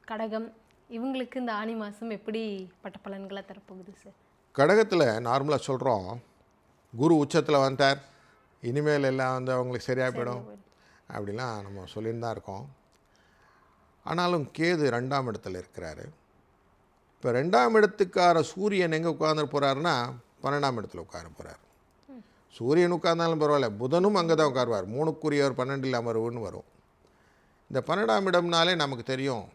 கடகம் இவங்களுக்கு இந்த ஆனி மாதம் எப்படி பட்ட பலன்களை தரப்போகுது சார்? கடகத்தில் நார்மலாக சொல்கிறோம், குரு உச்சத்தில் வந்துட்டார், இனிமேல் எல்லாம் வந்து அவங்களுக்கு சரியாக போயிடும் அப்படிலாம் நம்ம சொல்லின்னு தான் இருக்கோம். ஆனாலும் கேது 2ஆம் இடத்துல இருக்கிறாரு. இப்போ 2ஆம் இடத்துக்கார சூரியன் எங்கே உட்கார்ந்து போகிறாருன்னா 12ஆம் இடத்துல உட்கார போகிறார். சூரியன் உட்கார்ந்தாலும் பரவாயில்ல, புதனும் அங்கே தான் உட்காருவார். 3க்குரியவர் 12ல் அமர்வுன்னு வரும். இந்த 12ஆம் இடம்னாலே நமக்கு தெரியும்,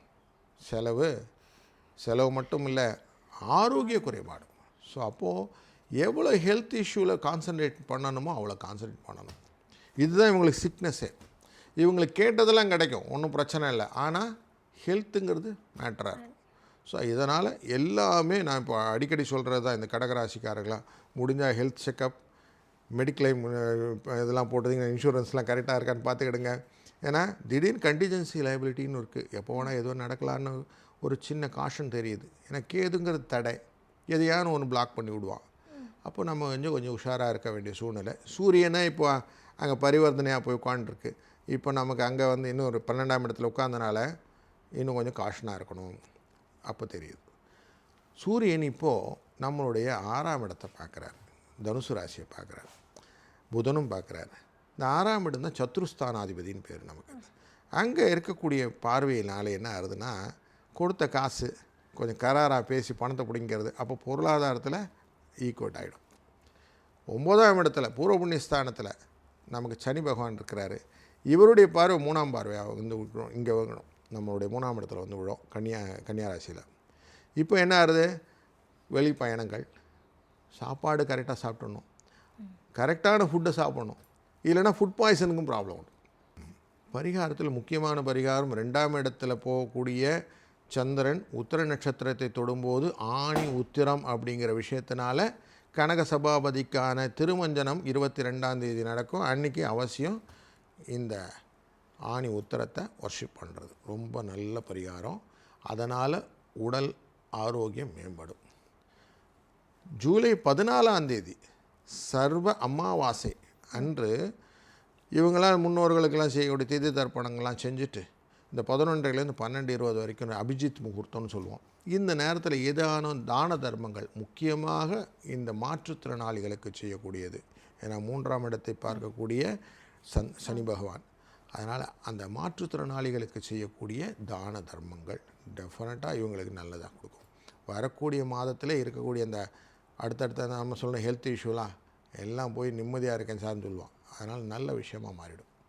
செலவு மட்டும் இல்லை, ஆரோக்கிய குறைபாடு. ஸோ அப்போது எவ்வளோ ஹெல்த் இஷ்யூவில் கான்சன்ட்ரேட் பண்ணணுமோ அவ்வளோ கான்சன்ட்ரேட் பண்ணணும். இதுதான் இவங்களுக்கு சிக்னஸ்ஸே. இவங்களுக்கு கேட்டதெல்லாம் கிடைக்கும், ஒன்றும் பிரச்சனை இல்லை. ஆனால் ஹெல்த்துங்கிறது மேட்டராக இருக்கும். ஸோ இதனால் எல்லாமே நான் இப்போ அடிக்கடி சொல்கிறது தான், இந்த கடகராசிக்காரர்களாம் முடிஞ்சால் ஹெல்த் செக்கப், மெடிக்ளைம் இதெல்லாம் போட்டதுங்க, இன்சூரன்ஸ்லாம் கரெக்டாக இருக்கான்னு பார்த்துக்கிடுங்க. ஏன்னா திடீர்னு கண்டிஜென்சி லைபிலிட்டின்னு இருக்குது, எப்போ வேணால் எதுவும் நடக்கலான்னு ஒரு சின்ன காஷன் தெரியுது. ஏன்னா கேதுங்கிறது தடை, எதையானு ஒன்று பிளாக் பண்ணி விடுவான். அப்போ நம்ம கொஞ்சம் உஷாராக இருக்க வேண்டிய சூழ்நிலை. சூரியனே இப்போ அங்கே பரிவர்த்தனையாக போய் உட்காந்துருக்கு. இப்போ நமக்கு அங்கே வந்து இன்னும் ஒரு 12ஆம் இடத்துல உட்காந்தனால இன்னும் கொஞ்சம் காஷனாக இருக்கணும். அப்போ தெரியுது. சூரியன் இப்போது நம்மளுடைய 6ஆம் இடத்தை பார்க்குறாரு, தனுசு ராசியை பார்க்குறாரு, புதனும் பார்க்குறாரு. இந்த 6ஆம் இடம் தான் சத்ருஸ்தானாதிபதினு பேர் நமக்கு. அங்கே இருக்கக்கூடிய பார்வையினால என்ன ஆகுதுன்னா, கொடுத்த காசு கொஞ்சம் கராராக பேசி பணத்தை பிடிங்கிறது. அப்போ பொருளாதாரத்தில் ஈக்குவேட் ஆகிடும். 9ஆம் இடத்துல பூர்வ புண்ணியஸ்தானத்தில் நமக்கு சனி பகவான் இருக்கிறாரு. இவருடைய பார்வை 3ஆம் பார்வையாக வந்து விழும், இங்கே விழும், நம்மளுடைய 3ஆம் இடத்துல வந்து விழும், கன்னியா ராசியில். இப்போ என்ன ஆகுது, வெளி பயணங்கள், சாப்பாடு கரெக்டாக சாப்பிடணும், கரெக்டான ஃபுட்டை சாப்பிடணும், இல்லைன்னா ஃபுட் பாய்சனுக்கும் ப்ராப்ளம் உண்டு. பரிகாரத்தில் முக்கியமான பரிகாரம், 2ஆம் இடத்துல போகக்கூடிய சந்திரன் உத்திர நட்சத்திரத்தை தொடும்போது ஆணி உத்திரம் அப்படிங்கிற விஷயத்தினால கனக சபாபதிக்கான திருமஞ்சனம் 22ஆம் தேதி நடக்கும். அன்றைக்கி அவசியம் இந்த ஆணி உத்திரத்தை வர்ஷிப் பண்ணுறது ரொம்ப நல்ல பரிகாரம். அதனால் உடல் ஆரோக்கியம் மேம்படும். ஜூலை 14ஆம் தேதி சர்வ அமாவாசை அன்று இவங்களாம் முன்னோர்களுக்கெல்லாம் செய்யக்கூடிய தீர்த்த தர்ப்பணங்கள்லாம் செஞ்சுட்டு இந்த 11லேருந்து 12:20 வரைக்கும் அபிஜித் முகூர்த்தம்னு சொல்லுவோம். இந்த நேரத்தில் ஏதான தான தர்மங்கள், முக்கியமாக இந்த மாற்றுத்திறனாளிகளுக்கு செய்யக்கூடியது. ஏன்னா 3ஆம் இடத்தை பார்க்கக்கூடிய சனி பகவான். அதனால் அந்த மாற்றுத்திறனாளிகளுக்கு செய்யக்கூடிய தான தர்மங்கள் டெஃபினட்டாக இவங்களுக்கு நல்லதாக கொடுக்கும். வரக்கூடிய மாதத்தில் இருக்கக்கூடிய அந்த அடுத்தடுத்த நம்ம சொல்கிற ஹெல்த் இஷ்யூலாம் எல்லாம் போய் நிம்மதியாக இருக்கேன்னு சார்னு சொல்லுவான். அதனால் நல்ல விஷயமாக மாறிடும்.